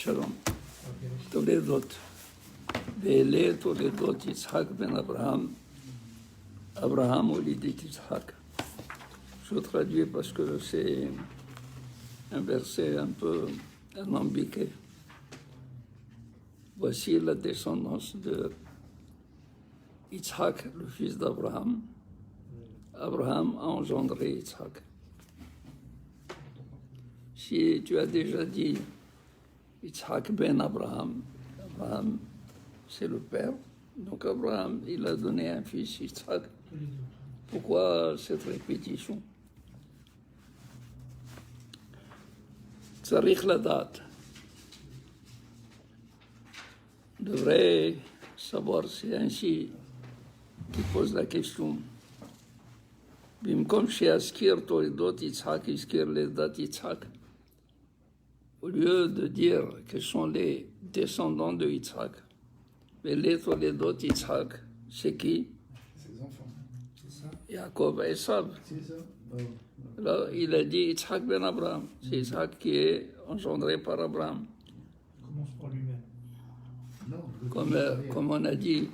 שלום. תולדות. ואלה תולדות יצחק בן אברהם. אברהם הוליד את יצחק. Je traduis parce que c'est un verset un peu alambiqué. Voici la descendance de Yitzhak, le fils d'Abraham. Abraham a engendré Yitzhak. Si tu as déjà dit Yitzhak ben Abraham, Abraham c'est le père, donc Abraham il a donné un fils Yitzhak. Pourquoi cette répétition? צריך לדעת. devrait savoir, c'est ainsi qui pose la question. במקום שיזכיר תולדות יצחק, יזכיר לידת יצחק. Au lieu de dire que sont les descendants de Yitzhak, mais les toledot Yitzhak, c'est qui? Ses enfants, c'est ça? Jacob et Esav. C'est ça? Alors, il a dit Yitzhak ben Abraham. C'est Yitzhak qui est engendré par Abraham. Il commence par lui-même. Non, comme on a dit,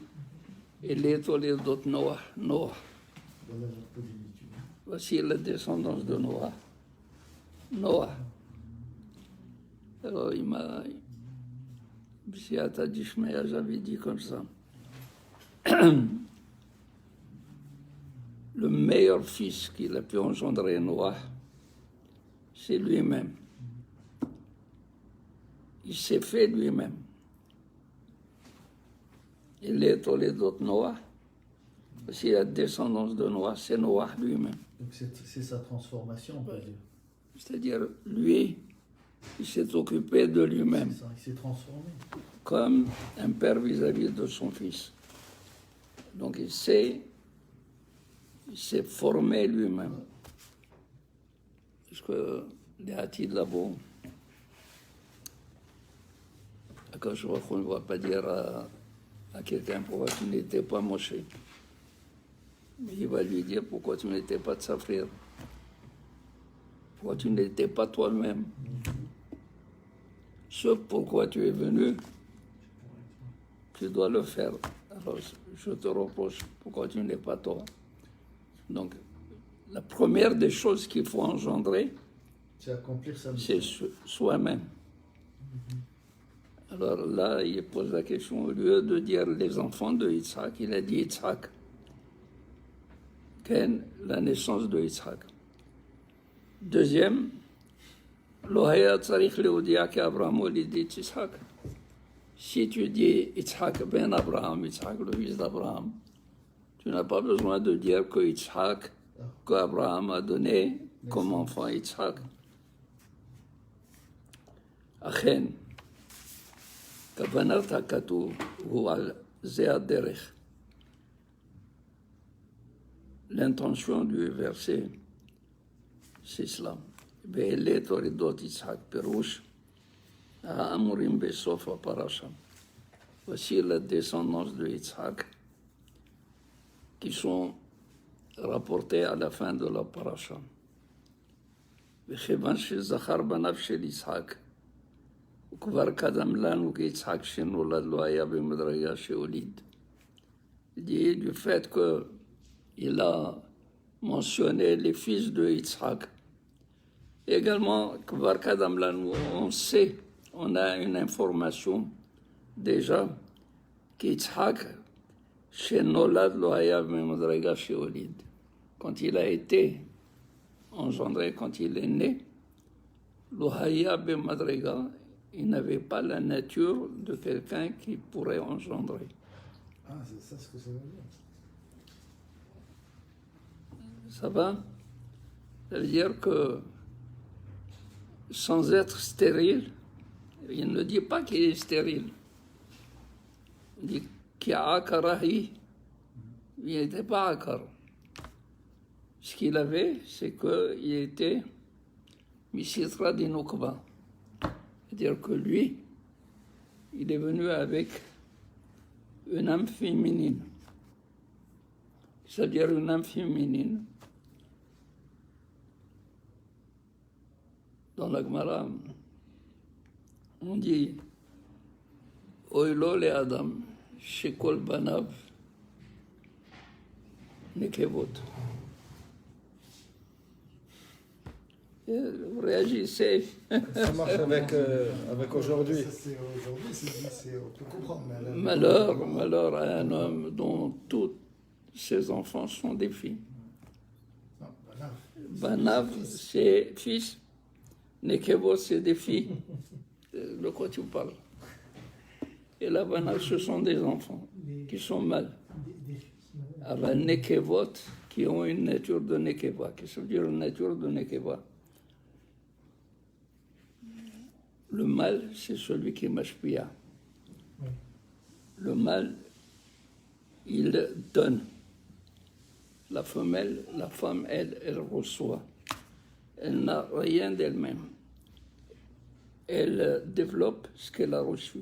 et les toledot Noah. Noah. Voilà la progéniture. Voici la descendance de Noah. Noah. Alors il m'a... j'avais dit comme ça. Le meilleur fils qu'il a pu engendrer Noah, c'est lui-même. Il s'est fait lui-même. Il est les autres Noah. Voici la descendance de Noah, c'est Noah lui-même. Donc c'est sa transformation, on peut dire. C'est-à-dire, lui, il s'est occupé de lui-même. C'est ça, il s'est transformé. Comme un père vis-à-vis de son fils. Donc il s'est formé lui-même. Parce que les Hatid là-bas, quand je vois qu'on ne va pas dire à quelqu'un pourquoi tu n'étais pas Moshe. Mais il va lui dire pourquoi tu n'étais pas de sa frère. Pourquoi tu n'étais pas toi-même. Ce pourquoi tu es venu, tu dois le faire. Alors, je te reproche pourquoi tu n'es pas toi. Donc, la première des choses qu'il faut engendrer, c'est accomplir sa c'est soi-même. Alors là, il pose la question, au lieu de dire les enfants de Yitzhak, il a dit Yitzhak. Quelle la naissance de Yitzhak. Deuxième, Lohaya Tsarich Leoudia qu'Abraham olid Yitzhak. Si tu dis Yitzhak ben Abraham, Yitzhak le fils d'Abraham, tu n'as pas besoin de dire que Yitzhak, qu'Abraham a donné comme enfant Yitzhak. אכן, כוונת הכתוב הוא על זה הדרך. L'intention du verset, c'est cela. ואלה תולדות יצחק, פירוש האמורים בסוף הפרשה. Voici la descendance de Yitzhak qui sont rapportés à la fin de la parasha. וכיוון שזכר בניו של יצחק, וכבר קדם לנו כי יצחק שנולד לא היה במדרגה שהוליד. Il dit du fait qu'il a mentionné les fils de Yitzhak. Également, כבר קדם לנו, on sait, on a une information déjà qu'Yitzhak שנולד לא היה במדרגה שהוליד. Quand il a été engendré, quand il est né, לא היה במדרגה, il n'avait pas la nature de quelqu'un qui pourrait engendrer. Ah, c'est ça ce que ça veut dire. Ça va? Ça veut dire que sans être stérile, il ne dit pas qu'il est stérile. Il dit qu'il a akarahi, il n'était pas akar. Ce qu'il avait, c'est qu'il était misitra dinokba. C'est-à-dire que lui, il est venu avec une âme féminine. C'est-à-dire une âme féminine. Dans la Gemara, on dit Oilo le Adam, Shekol Banav, Nekevot. Vous réagissez. Ça marche avec aujourd'hui. Ça, c'est aujourd'hui, on peut comprendre. Mais à la- Malheur à un homme dont tous ses enfants sont des filles. Non, voilà. Banav, c'est fils. Nekevot, c'est des filles. De quoi tu parles? Et là, Banav, ce sont des enfants qui sont mâles. Alors, Nekevot, qui ont une nature de Nekeva. Qu'est-ce que ça veut dire une nature de Nekeva? Le mâle, c'est celui qui est mashpia. Le mâle, il donne. La femelle, la femme, elle reçoit. Elle n'a rien d'elle-même. Elle développe ce qu'elle a reçu.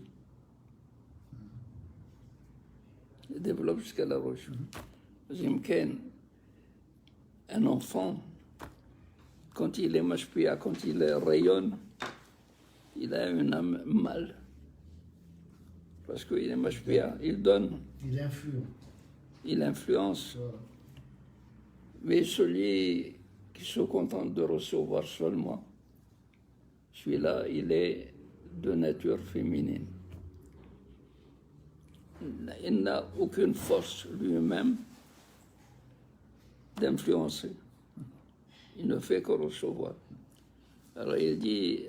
Elle développe ce qu'elle a reçu. Zimken, un enfant, quand il est mashpia, quand il rayonne, il a une âme mâle. Parce qu'il est mashpia, il donne, Il influe. il influence. Voilà. Mais celui qui se contente de recevoir seulement, celui-là, il est de nature féminine. Il n'a aucune force lui-même d'influencer. Il ne fait que recevoir. Alors il dit,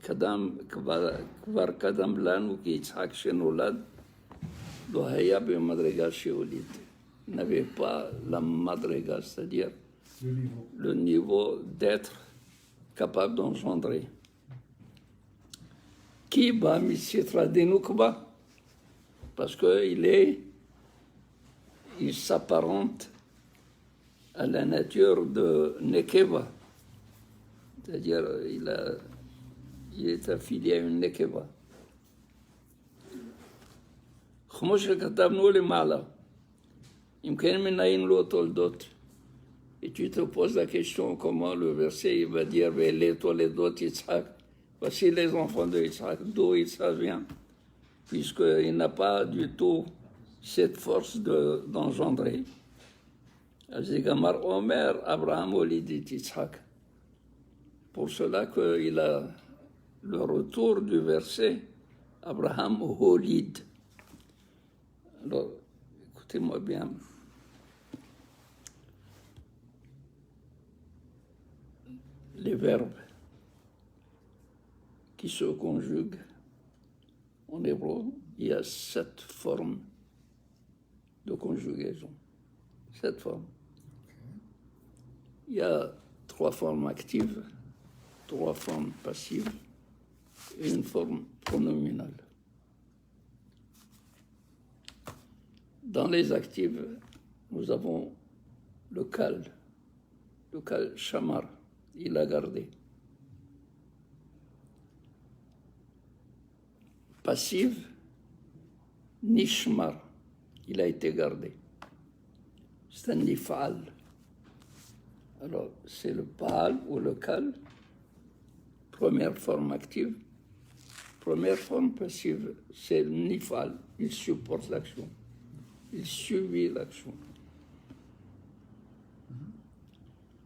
Kvar Kadam Lanu ki Yitzhak Shenolad, lo haya b'madrega sheolid. Il n'avait pas la madrega, c'est-à-dire Le niveau. le niveau d'être capable d'engendrer. Qui ba misitra denukba, parce qu'il s'apparente à la nature de Nekeva, c'est-à-dire il est affilié à une Nekeva. כמו שכתבנו למעלה, אם כן מנין לו תולדות. Et tu te poses la question comment le verset il va dire les toledotes Yitzhak, voici les enfants de Yitzhak, d'où Yitzhak vient, puisqu'il n'a pas du tout cette force d'engendrer. Gamar Omer, Abraham Olidit Yitzhak. Pour cela qu'il a le retour du verset Abraham Olid. Alors, écoutez-moi bien. Les verbes qui se conjuguent en hébreu, il y a 7 formes de conjugaison. 7 formes. Il y a 3 formes actives, 3 formes passives et une forme pronominale. Dans les actives, nous avons le kal shamar, il a gardé. Passive, nishmar, il a été gardé. C'est un nifal. Alors, c'est le pal ou le kal, première forme active. Première forme passive, c'est le nifal, il supporte l'action. Il subit l'action.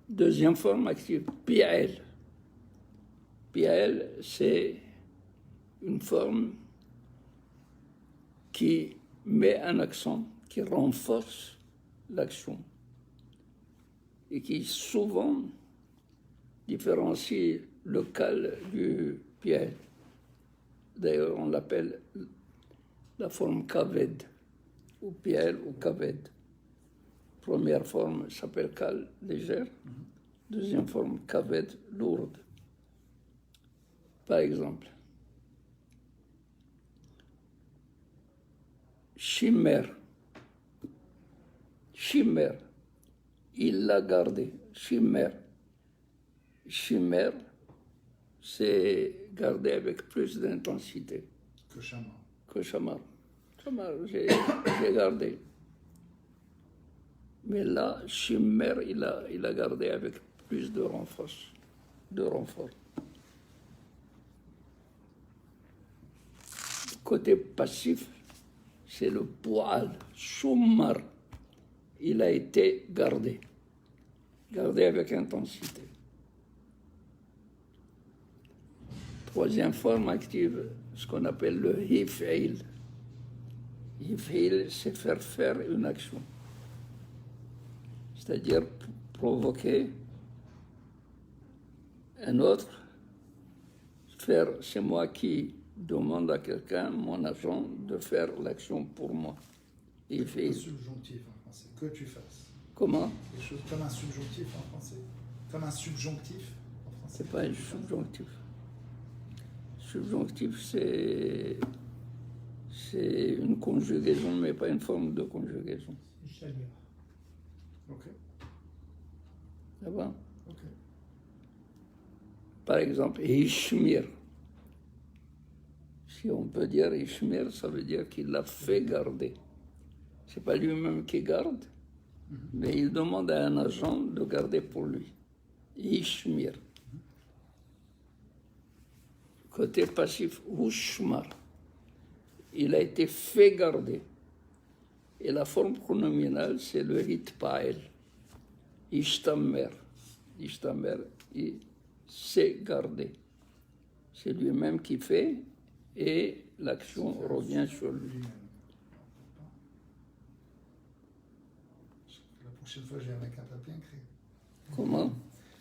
Deuxième forme active, pi'el. Pi'el, c'est une forme qui met un accent, qui renforce l'action et qui souvent différencie le kal du pi'el. D'ailleurs, on l'appelle la forme kaved, ou pi'el ou kaved. Première forme s'appelle kal, légère. Deuxième forme, kaved, lourde. Par exemple, Shimer, il l'a gardé. Shimer, c'est garder avec plus d'intensité Que Shamar. que Shamar. Shamar, j'ai gardé. Mais là, Shimer, il a gardé avec plus de renfort. côté passif, c'est le poil, shumar. Il a été gardé avec intensité. Troisième forme active, ce qu'on appelle le hif'il. Hif'il, c'est faire une action. C'est-à-dire provoquer un autre, c'est moi qui demande à quelqu'un, mon agent, de faire l'action pour moi. Un subjonctif en français. Que tu fasses. Comment? Quelque chose comme un subjonctif en français. Comme un subjonctif en français. C'est pas un subjonctif. Subjonctif, c'est une conjugaison, mais pas une forme de conjugaison. Ok. Ça va? Ok. Par exemple, Ishmir. Si on peut dire Ishmir, ça veut dire qu'il l'a fait garder. C'est pas lui-même qui garde, mais il demande à un agent de garder pour lui. Ishmir. Côté passif, Ushmar. Il a été fait garder. Et la forme pronominale, c'est le hitpael. Ishtamer. Ishtamer, il s'est gardé. C'est lui-même qui fait et l'action revient sur lui. La prochaine fois, je viens avec un papier écrit. Comment?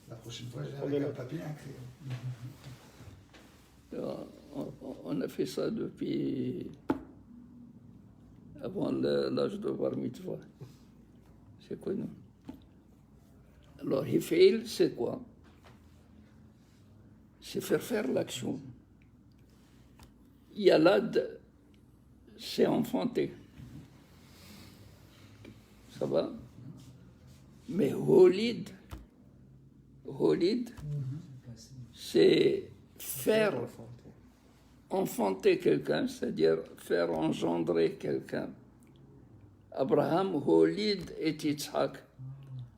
La prochaine fois, je viens avec un papier écrit. On a fait ça depuis avant l'âge de Bar Mitzvah. C'est connu. Alors, Hif'il, c'est quoi? C'est faire l'action. Yalad, c'est enfanter. Ça va? Mais Holid, c'est faire enfanter quelqu'un, c'est-à-dire faire engendrer quelqu'un. Abraham Holid et Yitzhak.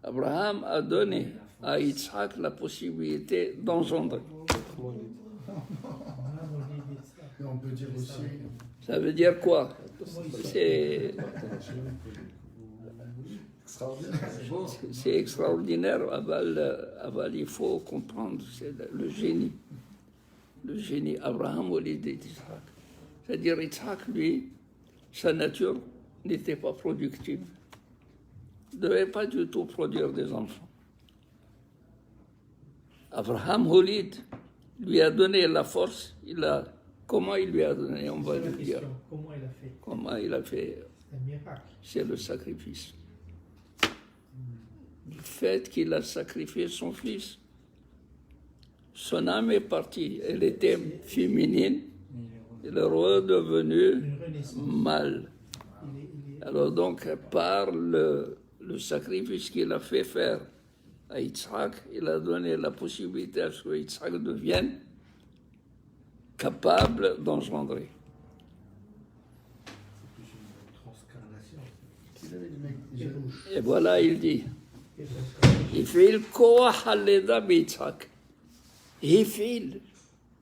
Abraham a donné à Yitzhak la possibilité d'engendrer. Et on peut dire aussi. Ça veut dire quoi? C'est extraordinaire. c'est extraordinaire. Aval, il faut comprendre, c'est le génie. Le génie. Abraham Holid et Yitzhak. C'est-à-dire Yitzhak, lui, sa nature n'était pas productive. Il ne devait pas du tout produire des enfants. Abraham Holid lui a donné la force. Comment il lui a donné, on va lui dire. Comment il a fait? Comment il a fait? C'est un miracle. C'est le sacrifice. Du fait qu'il a sacrifié son fils, son âme est partie. Elle était féminine. Elle est redevenue mâle. Alors donc, par le sacrifice qu'il a fait faire à Yitzhak, il a donné la possibilité à ce que Yitzhak devienne capable d'engendrer. Et voilà, il dit,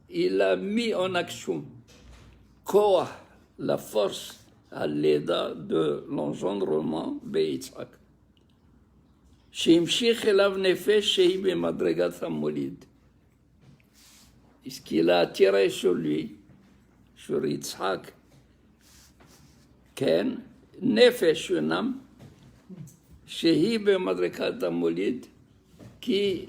il a mis en action Koah, la force à l'éda de l'engendrement de Yitzhak. שהמשיך אליו נפש שהיא במדרגת המוליד. Ce qu'il a attiré sur lui, sur Yitzhak, Ken, nefesh, une âme, שהיא במדרגת המוליד, qui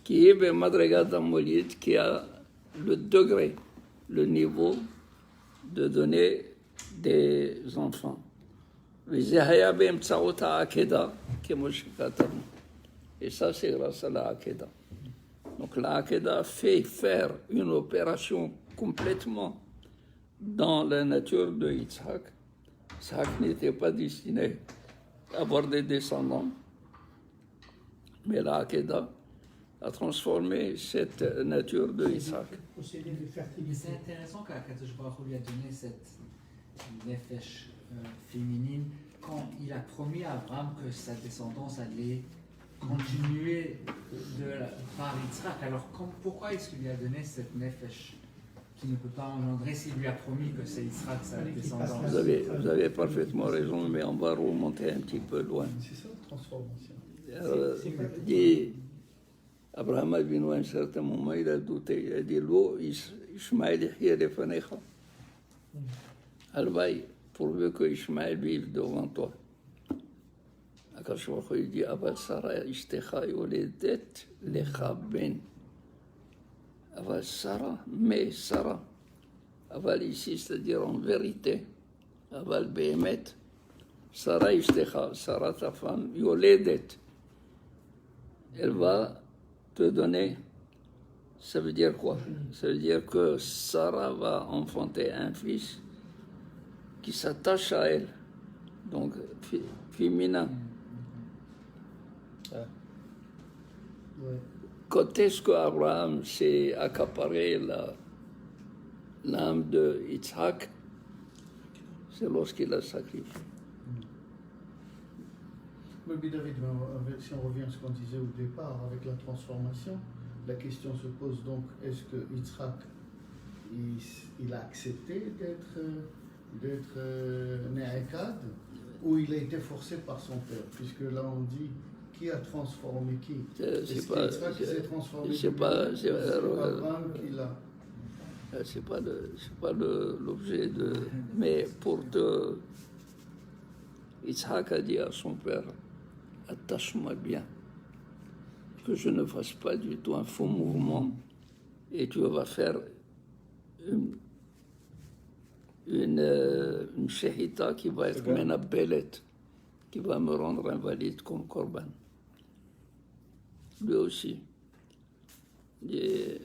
est במדרגת המוליד, qui a le degré, le niveau de donner des enfants. וזה היה באמצעות העקדה, כמו שכתבנו. Et ça, c'est grâce à la Hakeda. Donc la Hakeda fait faire une opération complètement dans la nature de Yitzhak. Yitzhak n'était pas destiné à avoir des descendants, mais la Hakeda a transformé cette nature de Yitzhak. Posséder de fertilité. C'est intéressant qu'Akadosh Baruch Hu lui a donné cette nefesh féminine quand il a promis à Abraham que sa descendance allait continué par Yitzhak. Alors pourquoi est-ce qu'il lui a donné cette nefesh qui ne peut pas engendrer s'il lui a promis que c'est Yitzhak sa descendance? Vous avez parfaitement raison, mais on va remonter un petit peu loin. C'est ça la transformation. Il dit, Abraham Avinu, à un certain moment, il a douté. Il a dit, l'eau, Ishmaël yahya lefanecha. Alvaï, pourvu que Ishmaël vive devant toi. Akash Baruch Hu, il dit, Aval Sarah ishtecha yoledet lecha ben. Aval Sarah, mais Sarah. Aval ici, c'est-à-dire en vérité. Aval behemet. Sarah ishtecha, Sarah ta femme, yoledet. Elle va te donner. Ça veut dire quoi? Ça veut dire que Sarah va enfanter un fils qui s'attache à elle. Donc, féminin. Ouais. Quand est-ce qu'Abraham s'est accaparé l'âme de Yitzhak? C'est lorsqu'il a sacrifié. Mais David, si on revient à ce qu'on disait au départ avec la transformation, la question se pose donc, est-ce que Yitzhak, il a accepté d'être Ne'ekad ou il a été forcé par son père? Puisque là on dit, qui a transformé qui? Est-ce que Yitzhak s'est transformé? C'est pas Abraham qui l'a. c'est pas l'objet de... Mais pour te... Yitzhak a dit à son père, attache-moi bien, que je ne fasse pas du tout un faux mouvement et tu vas faire une shahita qui va être menabelet, qui va me rendre invalide comme korban. Lui aussi. Et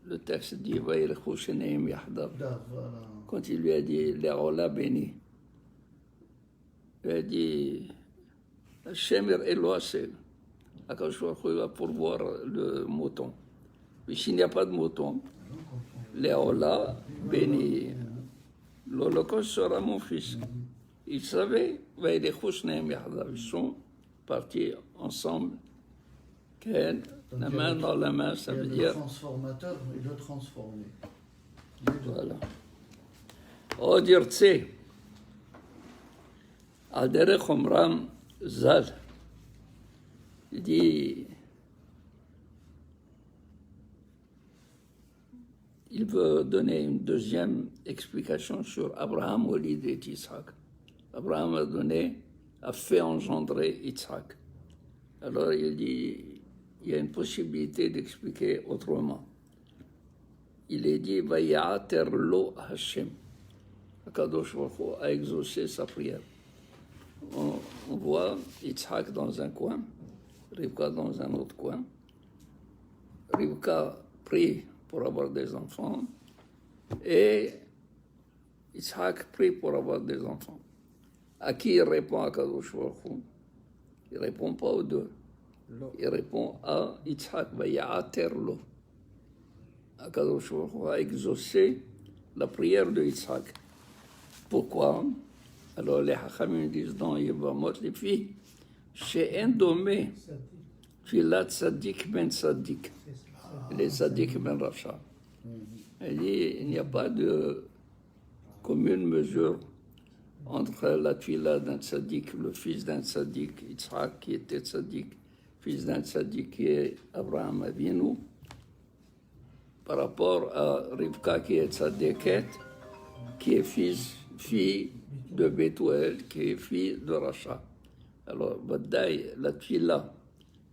le texte dit, Vaïlchou sheneim yahdav. Voilà. Quand il lui a dit, Léola béni, il a dit, Shemer Eloasel, Akash Baruch Hu va pourvoir le mouton. Mais s'il n'y a pas de mouton, Léola béni, l'Holocauste sera mon fils. Il savait, Vaïlchou sheneim yahdav, ils sont partis ensemble. La main dans la main, ça veut Il y a dire... le transformateur et le transformé. Voilà. עוד ירצה, על דרך אומרם ז"ל, il dit, il veut donner une deuxième explication sur Abraham au lit d'Yitzhak. Abraham a fait engendrer Yitzhak. Alors il dit, il y a une possibilité d'expliquer autrement. Il est dit, Vayater lo Hashem. Akadosh Baruch Hu a exaucé sa prière. On voit Yitzhak dans un coin, Rivka dans un autre coin. Rivka prie pour avoir des enfants et Yitzhak prie pour avoir des enfants. À qui il répond Akadosh Baruch Hu? Il ne répond pas aux deux. Il répond à Yitzhak, Vayater lo. Akadosh Baruch Hu a exaucé la prière de Yitzhak. Pourquoi? Alors les Hachamim disent dans Yevamot, les filles, chez un domé, Filat Sadik ben Sadik, les Sadik ben Racha. Elle dit, il n'y a pas de commune mesure entre la Tfila d'un Sadik, le fils d'un Sadik, Yitzhak qui était Sadik, fils d'un Sadik qui est Abraham Avinu, par rapport à Rivka qui est Tzaddiket, qui est fille de Bethuel, qui est fille de Racha. Alors, Badaï, la Tfila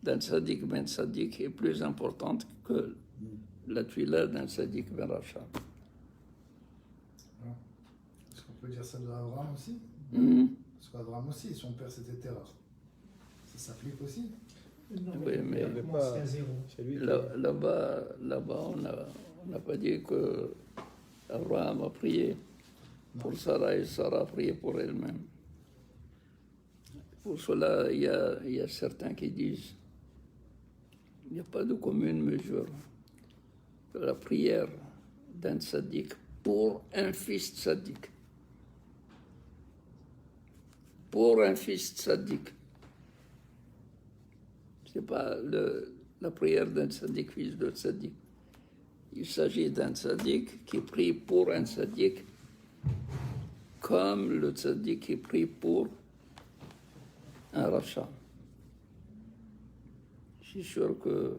d'un Tzaddik ben Tzaddik est plus importante que la Tfila d'un Tzaddik ben Racha. Est-ce qu'on peut dire ça de Abraham aussi? Parce qu'Abraham aussi, son père c'était Terah. Ça s'applique aussi? Non, Oui, mais c'est à zéro. C'est lui qui... Là-bas, on n'a pas dit que Abraham a prié pour Sarah et Sarah a prié pour elle-même. Pour cela, il y a certains qui disent qu'il n'y a pas de commune mesure de la prière d'un tzaddik pour un fils tzaddik. Pour un fils tzaddik. Ce n'est pas la prière d'un tzaddik, fils de tzaddik. Il s'agit d'un tzaddik qui prie pour un tzaddik, comme le tzaddik qui prie pour un rachat. Je suis sûr que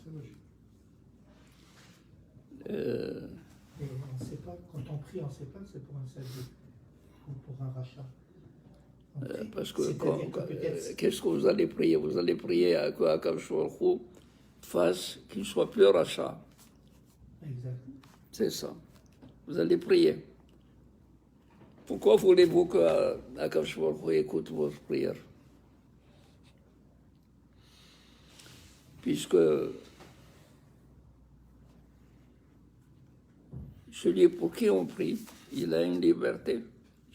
C'est logique. Et on ne sait pas, quand on prie, on ne sait pas c'est pour un salut ou pour un rachat. On prie. parce que C'est-à-dire que peut-être- qu'est-ce que vous allez prier? Vous allez prier à quoi Akadosh Baruch Hu fasse qu'il soit plus rachat. Exact. C'est ça. Vous allez prier. Pourquoi voulez-vous que Akadosh Baruch Hu écoute vos prières? Puisque celui pour qui on prie, il a une liberté.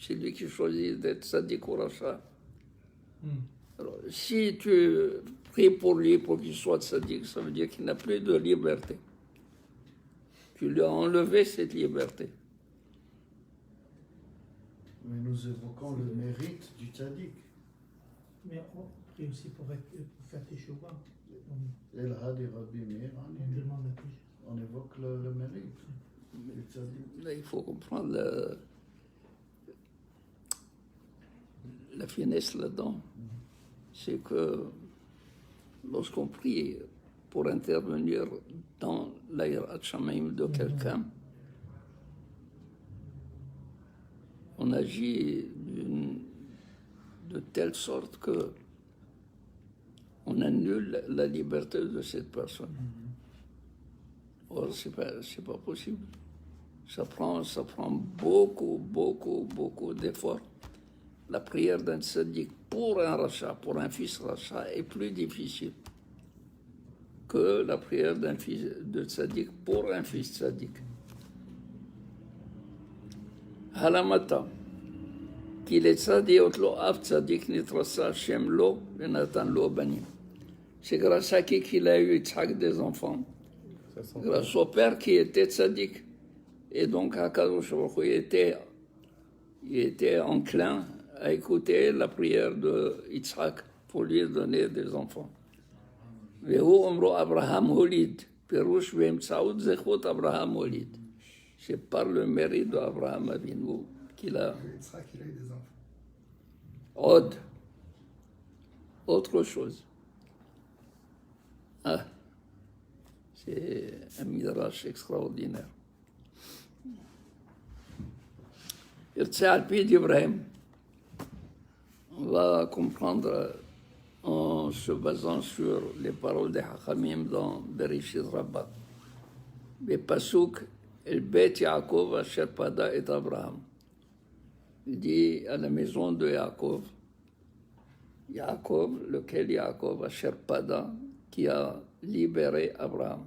C'est lui qui choisit d'être sadique ou rachat. Alors, si tu pries pour lui pour qu'il soit sadique, ça veut dire qu'il n'a plus de liberté. Tu lui as enlevé cette liberté. Mais nous évoquons le mérite du tzaddik. Mais on prie aussi pour faire teshuva. El Hadi Rabbi Meir, On demande à Dieu. on évoque le mérite du tzaddik. Là, il faut comprendre la finesse là-dedans. C'est que lorsqu'on prie pour intervenir dans l'Aïrat Shamaim de quelqu'un, on agit de telle sorte que on annule la liberté de cette personne. Or, c'est pas possible. Ça prend beaucoup d'efforts. La prière d'un tzaddik pour un rachat, pour un fils rachat, est plus difficile que la prière d'un fils de tzaddik pour un fils tzaddik. Halamata, כי לצד היות לו אב צדיק נתרסה השם לו ונתן לו בנים. C'est grâce à qui qu'il a eu Yitzhak des enfants? Grâce au père qui était tzaddik. Et donc, Akadosh Baruch Hu il était enclin à écouter la prière de Yitzhak pour lui donner des enfants. והוא אומרו אברהם הוליד, פירוש באמצעות זכות אברהם הוליד. C'est par le mérite d'Abraham Avinu qu'il a Yitzhak, il a eu des enfants. autre chose. Ah, c'est un midrash extraordinaire. ירצה על פי דבריהם, on va comprendre en se basant sur les paroles des Hachamim dans Bereshit Rabbah. בפסוק אל בית יעקב אשר פדה את אברהם. Il dit à la maison de Yaakov, lequel Yaakov, Asher Pada, qui a libéré Abraham.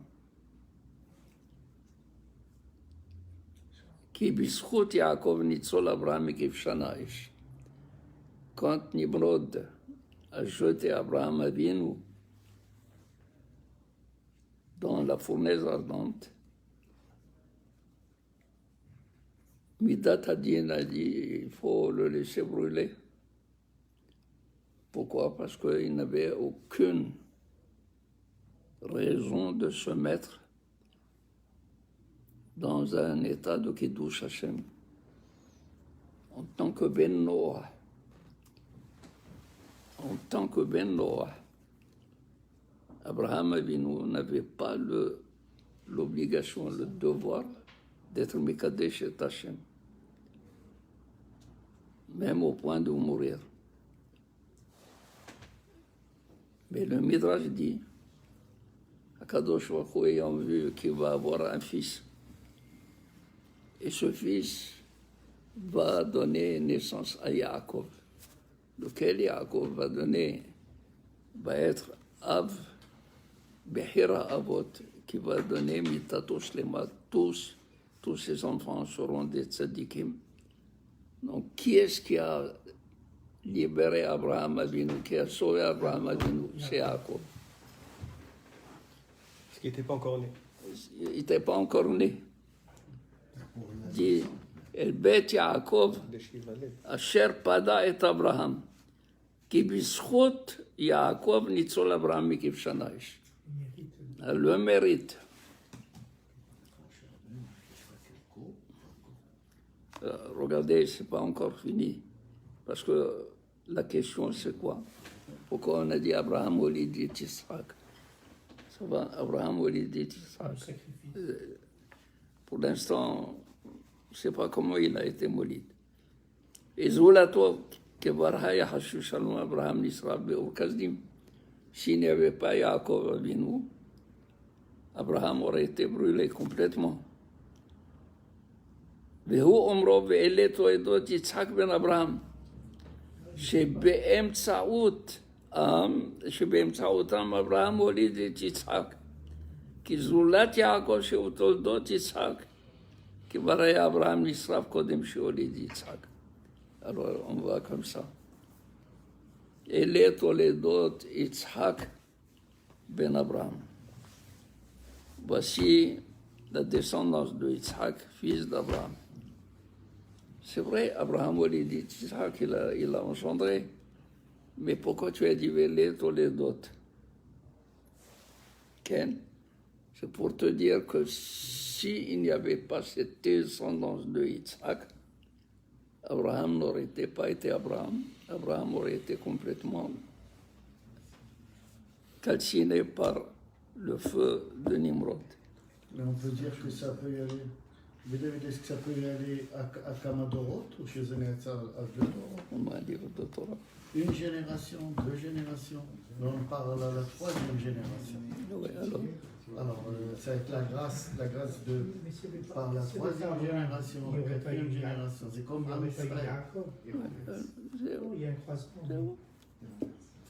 Qui bischut Yaakov nitzol Abraham Kivshana Ish. Quand Nimrod a jeté Abraham Avinu dans la fournaise ardente, Midat Hadin a dit il faut le laisser brûler. Pourquoi? Parce qu'il n'avait aucune raison de se mettre dans un état de Kiddush Hashem. En tant que Ben Noah, Abraham Avinu n'avait pas l'obligation, le devoir d'être Mekadesh et Hashem, même au point de mourir. Mais le Midrash dit, Akadosh Baruch Hu ayant vu qu'il va avoir un fils, et ce fils va donner naissance à Yaakov, lequel Yaakov va être Av, Behira Avot, qui va donner Mitato Shlema, tous ses enfants seront des tzadikim. Donc, qui est-ce qui a libéré Abraham Avinu, qui a sauvé Abraham Avinu? C'est Yaakov. Parce qu'il n'était pas encore né. Il n'était pas encore né. Il dit, El Bet Yaakov, Des Shivaled. Asher Pada et Abraham, qui bischut Yaakov Nitzol Abraham Mikiv Shanaïch. Il mérite. Le mérite. Regardez, c'est pas encore fini. Parce que la question, c'est quoi? Pourquoi on a dit Abraham Olidit Yitzhak? Ça va, Abraham Olidit Un Yitzhak. sacrifice. Pour l'instant, je ne sais pas comment il a été molide. Et Zoulato, Kevarha Yahashu Shalom Abraham Nisra Be'urkazdim. S'il n'y avait pas Yaakov Avinu, Abraham aurait été brûlé complètement. והוא אומרו ואלה תועדות יצחק בן אברהם שבאמצעותם אברהם הוליד את יצחק כי זולת יעקב שהוא תולדות יצחק כבר היה אברהם נשרף קודם שהוליד יצחק. Alors on va comme ça. אלה תולדות יצחק בן אברהם. Voici la descendance de Yitzhak, fils d'Abraham. C'est vrai, Abraham, il dit Yitzhak, il a engendré. Mais pourquoi tu as dit les d'autres? Ken? C'est pour te dire que s'il n'y avait pas cette descendance de Yitzhak, Abraham n'aurait pas été Abraham. Abraham aurait été complètement calciné par le feu de Nimrod. Mais on peut dire que ça peut y aller. Est-ce que ça peut y aller à Kamadorot ou chez Zenetzal à deux Torah? On va dire de Torah. Une génération, deux générations. Là, on parle à la troisième génération. Oui, alors, Alors, ça va être la grâce de Mais s'il n'y avait par pas- la s'il y avait troisième pas Abraham, génération, il n'y la aurait pas quatrième eu Yaakov. génération. C'est comme Il n'y dans aurait pas eu Israël. Yaakov. zéro, Il y a un croisement. zéro.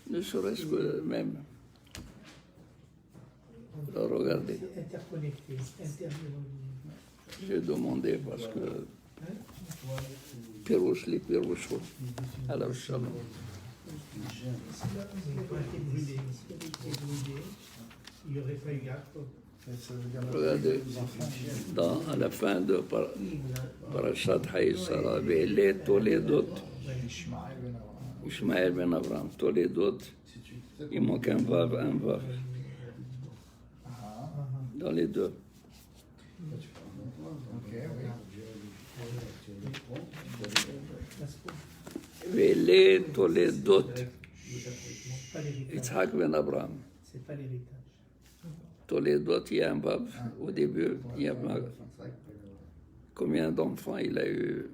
Ne serait-ce que même. Alors, regardez, C'est interconnecté, interrelié. j'ai demandé parce que Pirouche, les Pirouchos, alors Shalom. S'il n'a pas été brûlé, s'il avait été brûlé, il n'y aurait pas eu Yaakov. Ça veut dire Regardez, à la fin de Parashat Haïsara, Ve'ele Toledot, Ishmael ben Abraham. Ishmael ben Abraham, Toledot, il manque un vav, dans les deux. Ok, oui. Ve'ele Toledot, Pas l'héritage. Yitzhak ben Abraham. C'est pas l'héritage. Toledot, il y a un vav. Au début, il y a combien d'enfants il a eu?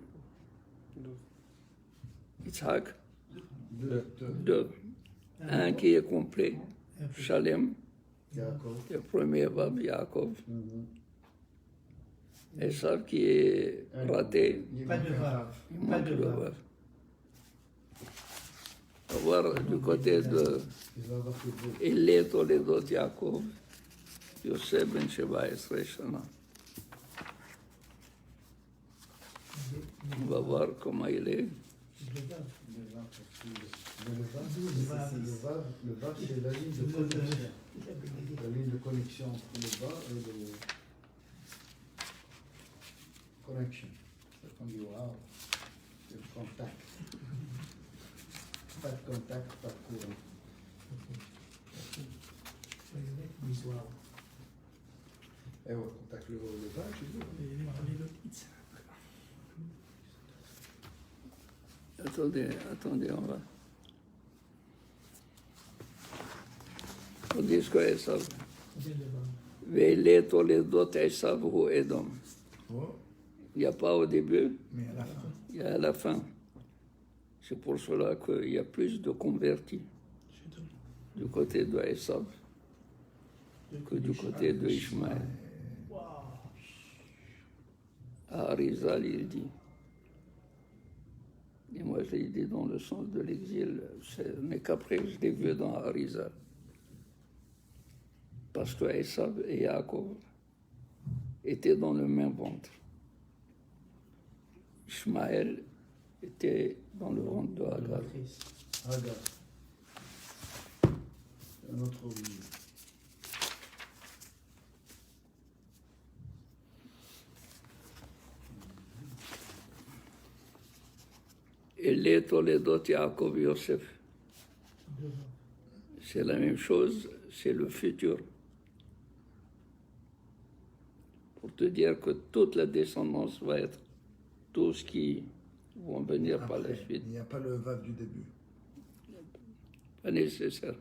Yitzhak? Deux. Un qui est complet, Shalem. Yaakov. Le premier vav, Yaakov. Esav qui est raté. Pas de vav. Il Pas manque de le vav. vav. On va voir du côté de Il va avoir que deux. Elé Toledot Yaakov, Yosef ben Sheba Esrei Shana. On va voir comment il est. Le vav. Mais le vav, c'est la ligne de connexion. La ligne de connexion entre le vav et le connection. C'est comme du wow. C'est le contact. Pas de contact, pas de courant. L'histoire. Et on contacte le bas, tu dis. Attendez, on va. On dit ce que Esav. Combien de vav? Ve'ele Toledot Esav hu Edom. Oh, Il n'y a pas au début, mais à la fin. il y a à la fin. C'est pour cela qu'il y a plus de convertis du côté de Esav que du côté de Ishmaël. À Arizal, il dit. Et moi, je l'ai dit dans le sens de l'exil, ce n'est qu'après que je l'ai vu dans Arizal. Parce que Esav et Yaakov étaient dans le même ventre. Ishmaël était dans le ventre de Hagar. Hagar. Un autre ligne. Et les Toledot Yaakov Yosef. Deux vav. c'est la même chose, c'est le futur. Pour te dire que toute la descendance va être tous qui vont venir par la Après, suite. il n'y a pas le vav du début. Pas nécessaire.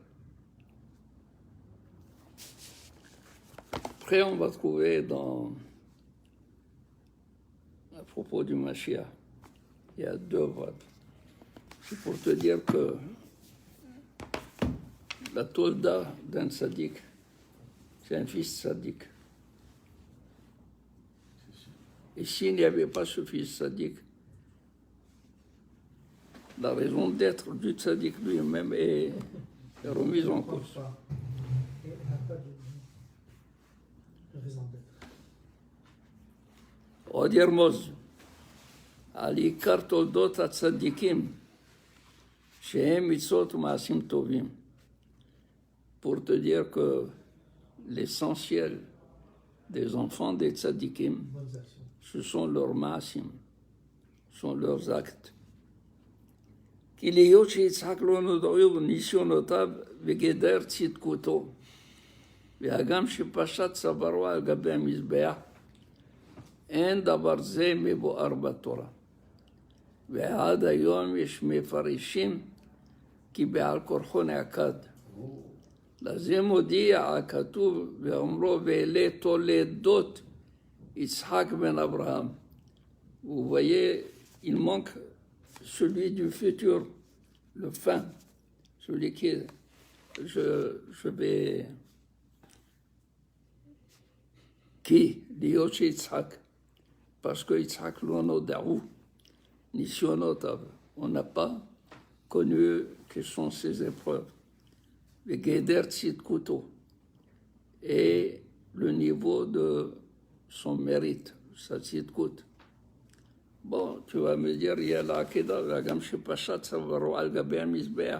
Après, on va trouver à propos du Mashiach, il y a 2 vaves. C'est pour te dire que la tolda d'un tzaddik, c'est un fils tzaddik. Et s'il n'y avait pas ce fils tzaddik, la raison d'être du tzaddik lui-même est remise en cause. Et elle n'a pas de raison d'être. עוד ירמוז על עיקר תולדות הצדיקים שהם מצוות ומעשים טובים. Pour te dire que l'essentiel des enfants des tzadikim, Bonnes actions. ce sont leurs maasim, sont leurs actes. כי להיות שיצחק לא נודעו ניסיונותיו בגדר צדקותו, והגם שפשט צווארו על גבי המזבח, אין דבר זה מבואר בתורה. ועד היום יש מפרשים כי בעל כורחו נעקד. לזה מודיע הכתוב ואומרו ואלה תולדות יצחק בן אברהם. Vous voyez, il manque celui du futur, le fin, celui qui est, je vais, qui, להיות שיצחק, parce que יצחק לא נודעו ניסיונותיו, on n'a pas connu quelles sont ses épreuves, וגדר צדקותו, et le niveau de son mérite, sa tzidkut. Bon, tu vas me dire, il y a l'Akedah, וגם שפשט צווארו על גבי המזבח,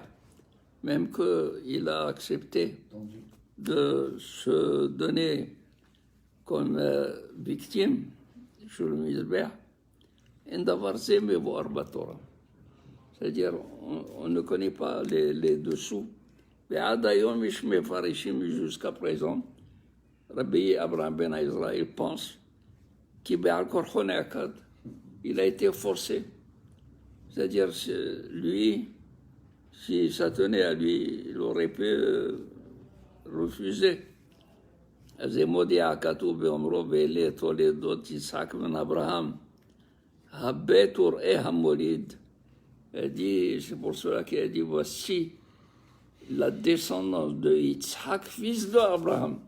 même qu'il a accepté de se donner comme victime sur le mizbeah, אין דבר זה מבואר בתורה. C'est-à-dire, on ne connaît pas les dessous. ועד היום יש מפרשים jusqu'à présent, Rabbi Abraham ben Israël pense qu'il בעל כורחו נעקד. Il a été forcé. C'est-à-dire, lui, si ça tenait à lui, il aurait pu refuser. אז זה מודיע הכתוב באומרו ואלה תולדות יצחק בן אברהם, הבט וראה המוליד. C'est pour cela qu'il a dit, voici la descendance de Yitzhak, fils d'Abraham.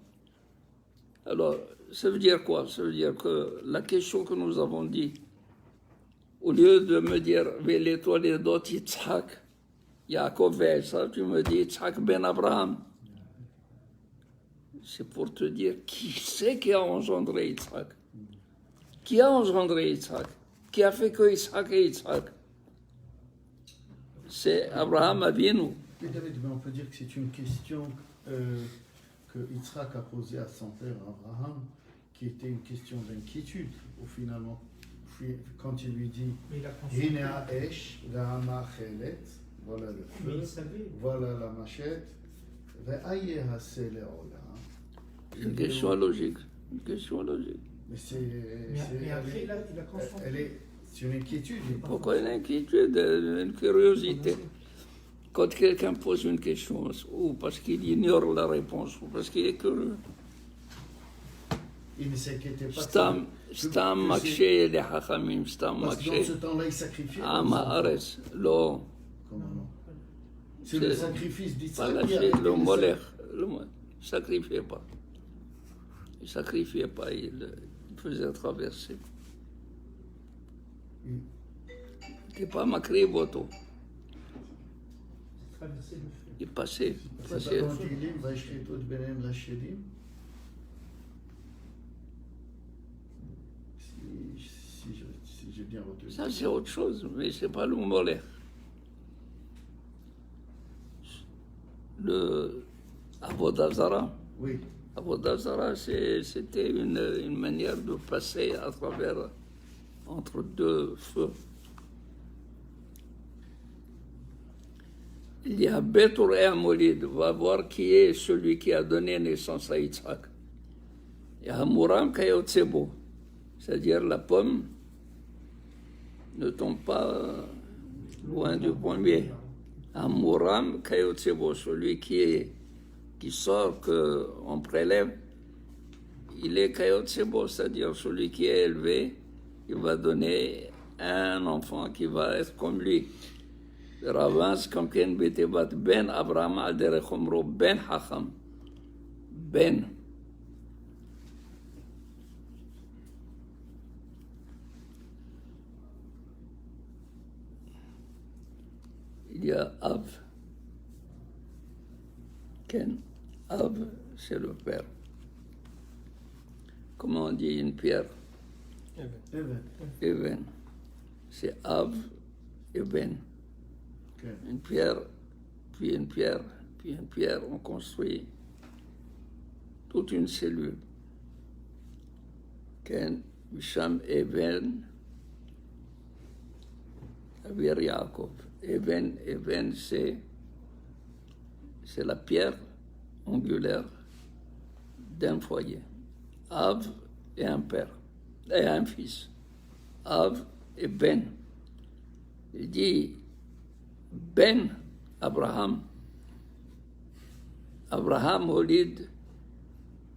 Alors, ça veut dire quoi? Ça veut dire que la question que nous avons dit, au lieu de me dire les tolidot Yitzhak, Yaakov et ça, tu me dis Yitzhak ben Abraham. C'est pour te dire qui c'est qui a engendré Yitzhak. Qui a engendré Yitzhak? Qui a fait que Yitzhak est Yitzhak? C'est Abraham Avinu. Mais David, on peut dire que c'est une question que Yitzhak a posée à son père Abraham, qui était une question d'inquiétude, au finalement, quand il lui dit Mais il a consulté. Hine ha'esh ve'ama chelet, voilà le Mais feu, il savait. voilà la machette, ve'aye ha'se le'olam. C'est une question logique. Une question logique. Mais c'est. Mais après, il a consulté. C'est une inquiétude. Pourquoi une inquiétude, une curiosité? Quand quelqu'un pose une question, ou parce qu'il ignore la réponse, ou parce qu'il est curieux. Il ne s'inquiétait pas. סתם מקשה לחכמים, סתם Parce que dans מקשה ce temps-là, il sacrifiait. עם הארץ, לא, Comment non? C'est le sacrifice pas d'Yitzhak qui a lâcher arrêté le les molech, il sacrifiait pas. Il sacrifiait pas, il faisait traverser. Il n'était pas makri boto, Traverser le feu. il passait. C'est pas dans Tehillim, Vaishchetot benem lashedim. Si j'ai bien retenu. Ça c'est autre chose, mais c'est pas le molech. Le Avodah Zarah. Oui. Avodah Zarah, c'était une manière de passer à travers, entre deux feux. Il y a Betur et Amolid, va voir qui est celui qui a donné naissance à Yitzhak. Il y a Hamuram Kayotsebo, c'est-à-dire la pomme ne tombe pas loin du pommier. Hamuram Kayotsebo, celui qui sort, qu'on prélève, il est Kayotsebo, c'est-à-dire celui qui est élevé, il va donner un enfant qui va être comme lui. Ravans comme Ken Betebat Ben Abraham al Derechomro Ben Hacham Ben. Il y a Av. Ken. Av, c'est le père. Comment on dit une pierre? Even. C'est Av et Ben. Une pierre, puis une pierre, puis une pierre, on construit toute une cellule. Ken, Misham, Even, Avir Yaakov. Even, c'est la pierre angulaire d'un foyer. Av et un père, et un fils. Av et Ben. Il dit Ben Abraham. Abraham Holid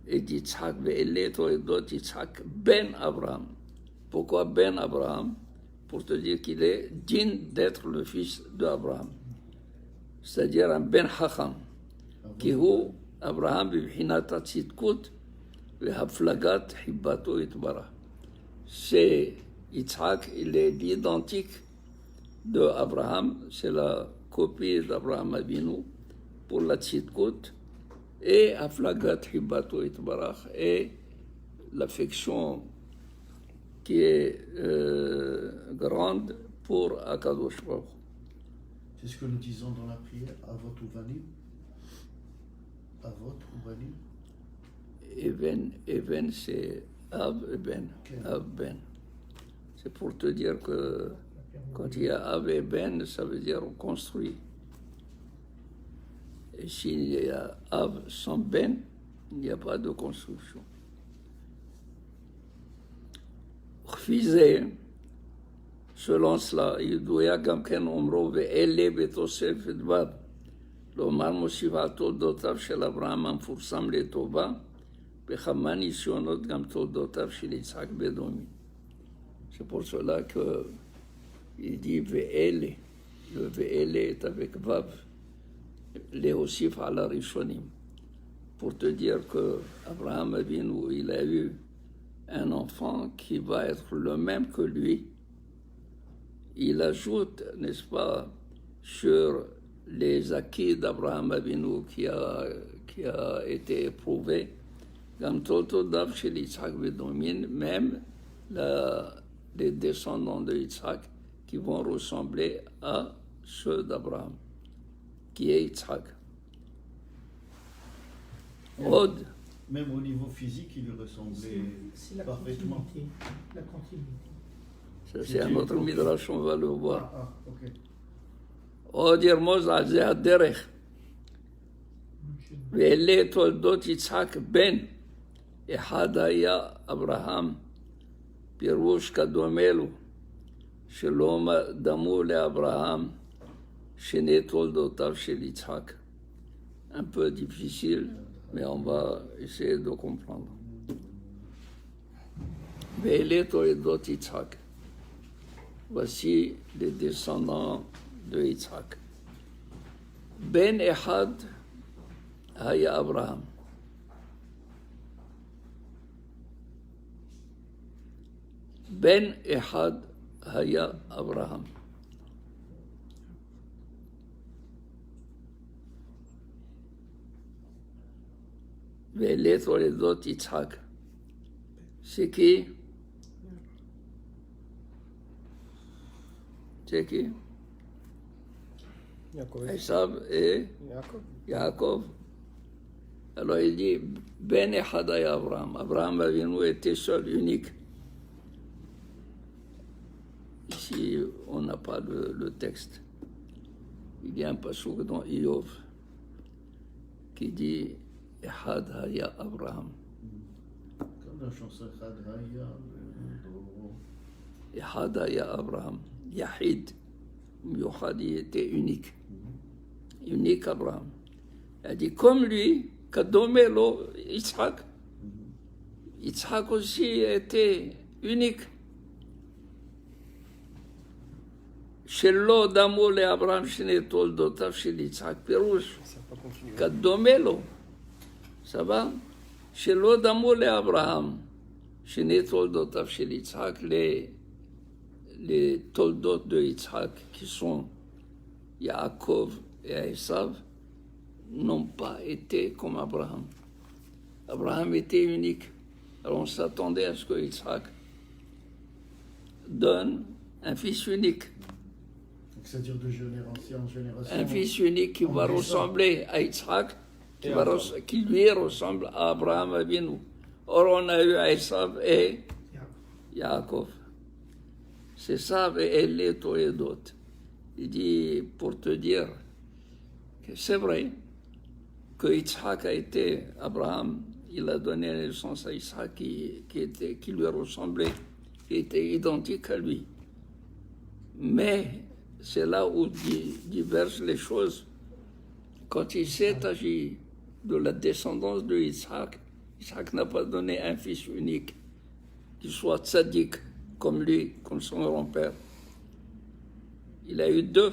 et Yitzhak, Ve'eleto et d'autres Yitzhak, Ben Abraham. Pourquoi Ben Abraham? Pour te dire qu'il est digne d'être le fils d'Abraham. C'est-à-dire un Ben Hacham. Qui est Abraham b'bhinat tzidkut ve'haflagat hibbato itbarach. C'est Yitzhak, il est l'identique de Abraham, c'est la copie d'Abraham Avinu pour la tzidkut et haflagat hibbato itbarach et l'affection qui est grande pour Akadosh Baruch. C'est ce que nous disons dans la prière, Avot Uvanim. Avot Uvanim. Even, c'est Av et Ben. Okay. Av Ben. C'est pour te dire que quand il y a Av et Ben, ça veut dire on construit. Et s'il y a Av sans Ben, il n'y a pas de construction. Refusé, selon cela, il doit Gamken Omro ve'ele betosef edvad. לומר מוסיף על תולדותיו של אברהם המפורסם לטובה, בכמה ניסיונות גם תולדותיו של יצחק בדומי. C'est pour cela qu'il dit ve'ele. Le ve'ele est avec vav. להוסיף על הראשונים. Pour te dire que Abraham Avinu, il a eu un enfant qui va être le même que lui. Il ajoute, n'est-ce pas, sur les acquis d'Abraham Avinu qui a été éprouvé, même les descendants de Yitzhak qui vont ressembler à ceux d'Abraham, qui est Yitzhak. Od, Même au niveau physique, il lui ressemblait C'est la parfaitement. continuité. La continuité. ça c'est un autre midrash, on va le voir. Ok. עוד ירמוז על זה הדרך. ואלה תולדות יצחק בן. אחד היה אברהם, פירוש כדומה לו, שלא דמו לאברהם, שני תולדותיו של יצחק. Un peu difficile, mais on va essayer de comprendre. ואלה תולדות יצחק. Voici les descendants de Yitzhak. Ben Ehad Haya Abraham. Ben Ehad Haya Abraham. ואלה תולדות יצחק. C'est qui? C'est qui? Esav et Yaakov. Alors il dit Ben Ehad Haya Abraham. Abraham Avinu était seul, unique. Ici, on n'a pas le texte. Il y a un passouk dans Iyov qui dit Ehad Haya Abraham. Comme la chanson Khadraya. Ehad Haya Abraham. Yahid. Yochad, il était unique. Unique Abraham. Il a dit comme lui, Kadomelo, Yitzhak. Yitzhak aussi était unique. שלא דמו לאברהם שני תולדותיו של יצחק, פירוש כדומה לו, סבבה? שלא דמו לאברהם שני תולדותיו של יצחק לתולדות de יצחק, qui sont Yaakov et Esav, n'ont pas été comme Abraham. Abraham était unique. Alors on s'attendait à ce que Yitzhak donne un fils unique. C'est-à-dire de génération en génération. Un fils unique qui va ressembler à Yitzhak, qui lui ressemble à Abraham Avinu. Or, on a eu Esav et Yaakov. C'est ça, et elle est Toledot. Il dit, pour te dire que c'est vrai que Yitzhak a été Abraham, il a donné naissance à Yitzhak qui lui ressemblait, qui était identique à lui. Mais c'est là où divergent les choses. Quand il s'est agi de la descendance de Yitzhak, Yitzhak n'a pas donné un fils unique qui soit tzaddik comme lui, comme son grand-père. Il a eu deux,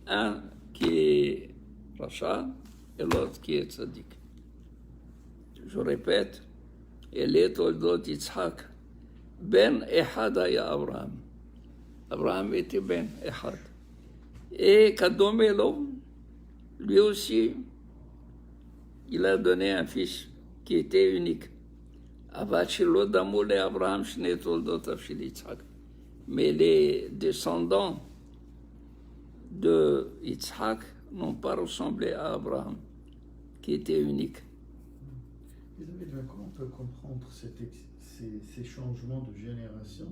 un qui est Racha et l'autre qui est tzaddik. Je répète, elle est toldot Yitzhak, ben Ehad haya Abraham. Abraham était ben Ehad. Et Kadomelo, lui aussi, il a donné un fils qui était unique. Mais les descendants de Yitzhak n'ont pas ressemblé à Abraham, qui était unique. Comment on peut comprendre ces changements de génération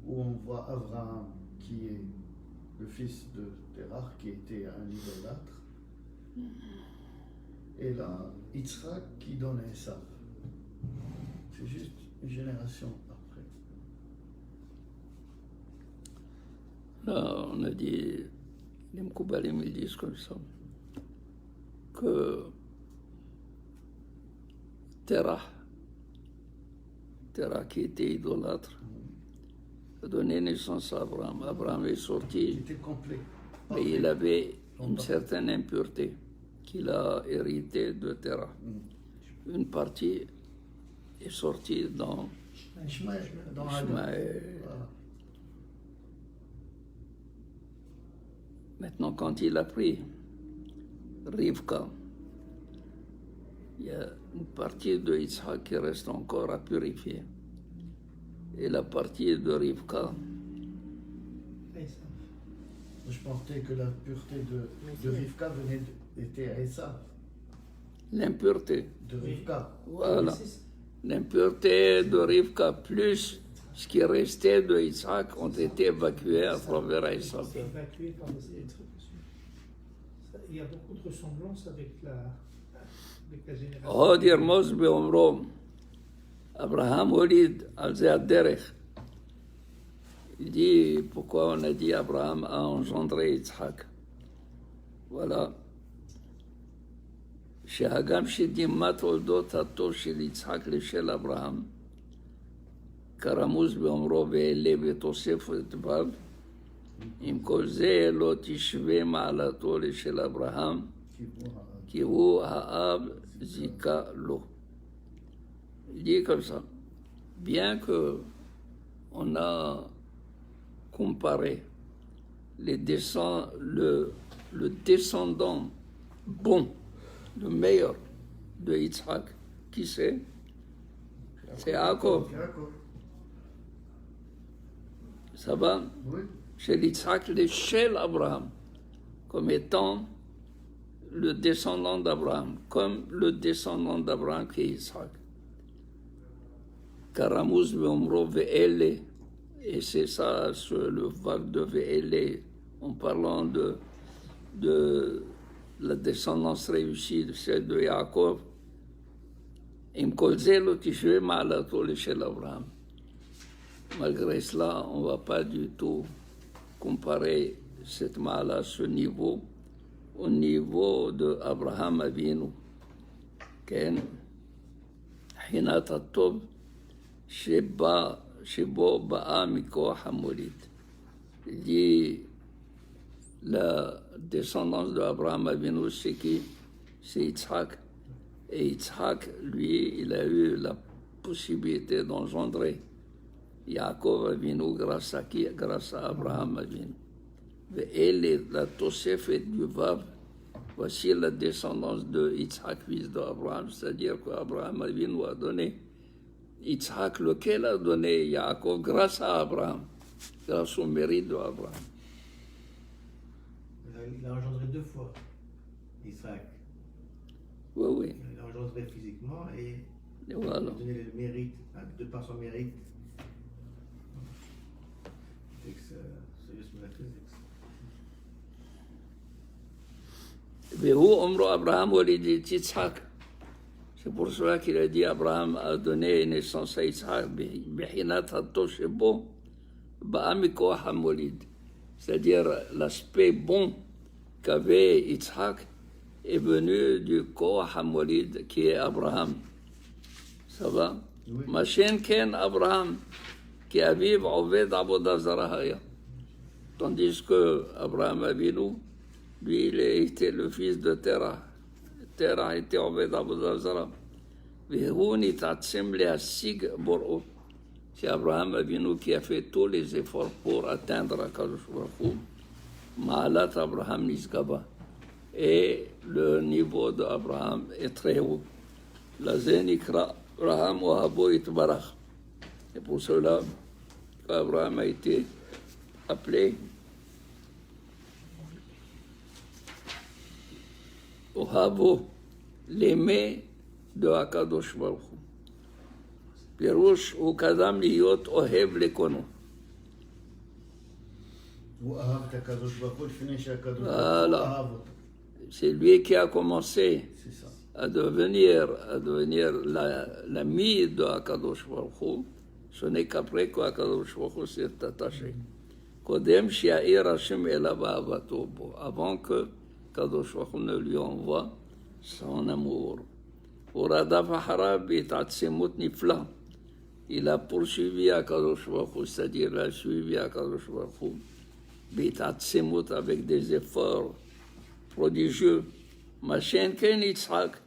où on voit Abraham qui est le fils de Terach, qui était un idolâtre, et là, Yitzhak qui donne Esav. C'est juste une génération après. Là, on a dit, les Mkoubalim, ils disent comme ça, que Terach qui était idolâtre, a donné naissance à Abraham. Abraham est sorti, C'était complet. mais il avait une certaine impureté qu'il a héritée de Terach. Une partie est sortie dans Ishmaël, dans Ishmaël. Voilà. Maintenant, quand il a pris Rivka, il y a une partie de Yitzhak qui reste encore à purifier. Et la partie de Rivka, Je pensais que la pureté de Rivka était à Esav. l'impureté. De Rivka. Voilà. L'impureté de Rivka plus ce qui restait de Yitzhak ont été évacués à travers Esav. C'est évacué par les Il y a beaucoup de ressemblances avec la génération. עוד ירמוז באומרו, Abraham הוליד על זה הדרך. Il dit, pourquoi on a dit Abraham a engendré Yitzhak. Voilà. שהגם שדימה תולדות הטוב של יצחק לשל אברהם, כרמוז באומרו ואלה בתוספת ו', עם כל זה לא תשווה מעלתו לשל אברהם, כי הוא האב זיקה לו. Il dit comme ça. Bien que on a comparé le descendant bon, le meilleur de Yitzhak, qui c'est? C'est Yaakov. Ça va? Oui. Chez Yitzhak, le Shel Abraham, comme étant le descendant d'Abraham, comme le descendant d'Abraham qui est Yitzhak. Karamuz ve'omro ve'ele, et c'est ça, le vague de ve'ele, en parlant de la descendance réussie de celle de Yaakov, עם כל זה לא תשווה מעלתו לשל אברהם. Malgré cela, on ne va pas du tout comparer cette mala, ce niveau, au niveau d'Abraham Avinu. כן? בחינת הטוב שבו באה מכוח המוליד. dit la descendance d'Abraham Avinu, c'est qui? C'est Yitzhak. Et Yitzhak, lui, il a eu la possibilité d'engendrer Yaakov Avinu grâce à qui? Grâce à Abraham Avinu. Et la Tosefet du Vav, voici la descendance de Yitzhak, fils d'Abraham, c'est-à-dire qu'Abraham Avinu a donné Yitzhak, lequel a donné Yaakov grâce à Abraham, grâce au mérite d'Abraham. Il a engendré 2 fois Isaac. Oui, oui. Il a engendré physiquement et voilà. il a donné le mérite, de par son mérite. C'est juste la physique. והוא אומרו אברהם הוליד את יצחק. C'est pour cela qu'il a dit Abraham a donné naissance à Yitzhak, בחינת הטוב שבו באה מכוח המוליד. C'est-à-dire l'aspect bon qu'avait Yitzhak est venu du koach hamolid qui est Abraham. Ça va? מה שאין כן אברהם, כי אביו עובד עבודה זרה היה. Tandis que Abraham Avinu, lui, il était le fils de Terah. Terah était עובד עבודה זרה. והוא נתעצם להשיג בוראו. C'est Abraham Avinu qui a fait tous les efforts pour atteindre Akadosh Baruch Hu. Ma'alat Abraham Nisgaba. Et le niveau d'Abraham est très haut. La Zénikra Abraham Ohabo Itbarach. Et pour cela, Abraham a été appelé Ohabo, l'aimé de Akadosh Baruch Hu. פירוש הוא קדם להיות אוהב לקונו. הוא אהב את הקדוש ברוך הוא לפני שהקדוש ברוך הוא Voilà. אהב אותו. C'est lui qui a commencé C'est ça. à devenir l'ami de Akadosh Baruch Hu. Ce n'est qu'après qu'Akadosh Baruch Hu s'est attaché. קודם שיעיר השם אליו אהבתו בו, avant que Akadosh Baruch Hu ne lui envoie son amour. הוא רדף אחריו בהתעצמות נפלאה. Il a poursuivi Akadosh Baruch Hu, c'est-à-dire il a suivi Akadosh Baruch Hu, B'tatsemut, avec des efforts prodigieux. Machin ken Yitzhak,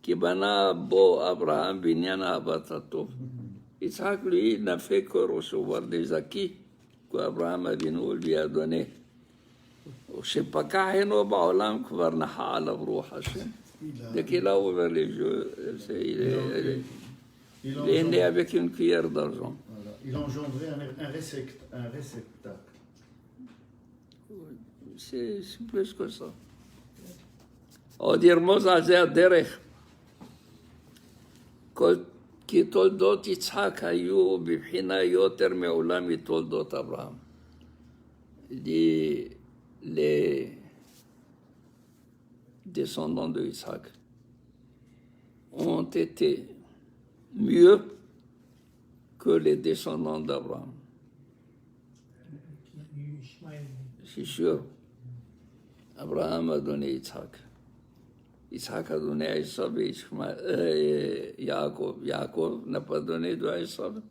qui bana bo Abraham binyan ahavat hatov. Yitzhak, lui, n'a fait que recevoir des acquis qu'Abraham Avinu lui a donnés. שפקח עינו בעולם כבר נחה עליו רוח השם. Dès qu'il a ouvert les yeux, il est né avec une cuillère d'argent. Voilà. Il engendrait un réceptacle. C'est plus que ça. עוד ירמוז על זה הדרך. כי תולדות יצחק היו בבחינה יותר מעולם מתולדות אברהם. Les descendants de Isaac ont été mieux que les descendants d'Abraham. C'est sûr. Abraham a donné Isaac. Isaac a donné Esav et Yaakov. Yaakov n'a pas donné de Esav.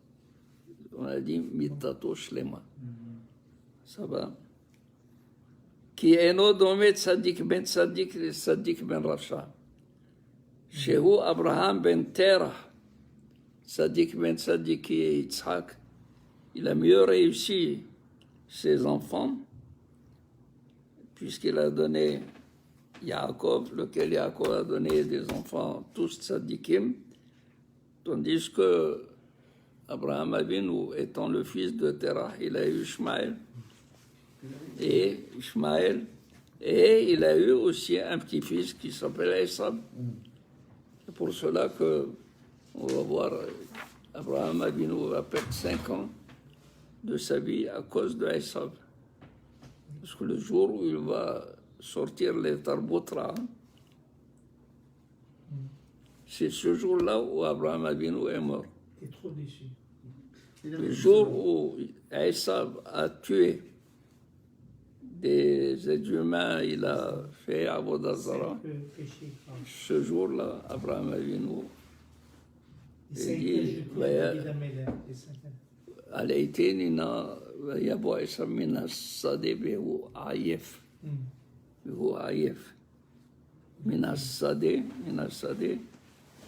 On a dit mitato shlema. Ça va? כי אינו דומה צדיק בן צדיק לצדיק בן רשע. שהוא אברהם בן תרח, צדיק בן צדיק qui est Yitzhak. Il a mieux réussi ses enfants, puisqu'il a donné Yaakov, lequel Yaakov a donné des enfants tous tzadikim, tandis que Abraham Avinu, étant le fils de Terah, il a eu Ishmaël. Et Ishmaël, et il a eu aussi un petit-fils qui s'appelle Esav. C'est pour cela que on va voir Abraham Avinu va perdre 5 ans de sa vie à cause de Esav. Parce que le jour où il va sortir les Tarbotra, c'est ce jour-là où Abraham Avinu est mort. T'es trop déçu. Le jour où Esav a tué des êtres humains, il a fait Avodah Zarah. C'est le péché. Ce jour-là, Abraham Avinu, Et ça a il été dit, ajouté à David Améler. عليتيننا يبو عيسى من الصدي بهو عيف بهو عيف من الصدي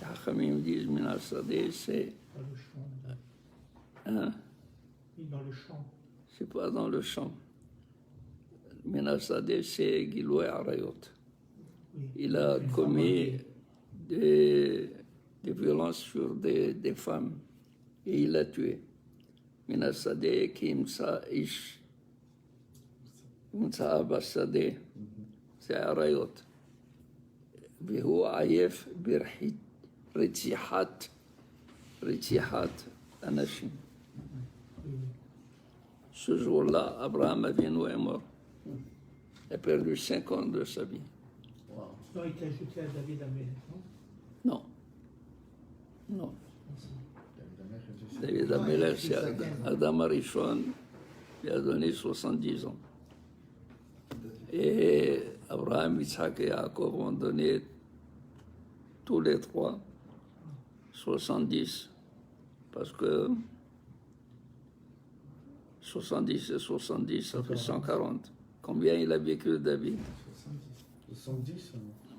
حخميم disent من الصدي c'est Dans le champ. hein, Oui, dans le champ. c'est pas dans le champ. من الصدي c'est Giloué Arayot. Oui. Il a commis des violences sur des femmes et il a tué. من الصدي كيمسا إيش كيمسا أبا الصدي سعريوت بهو عيف برتيحات أناشيم. Ce jour-là, Abraham Avinu est mort. Il a perdu 5 ans de sa vie. Non, il t'a ajouté à David Améler, non? Non. David Améler, c'est Adam Arishon, il a donné 70 ans. Et Abraham, Isaac et Jacob ont donné tous les trois 70. Parce que 70 et 70, ça fait 140. Combien il a vécu David? 70.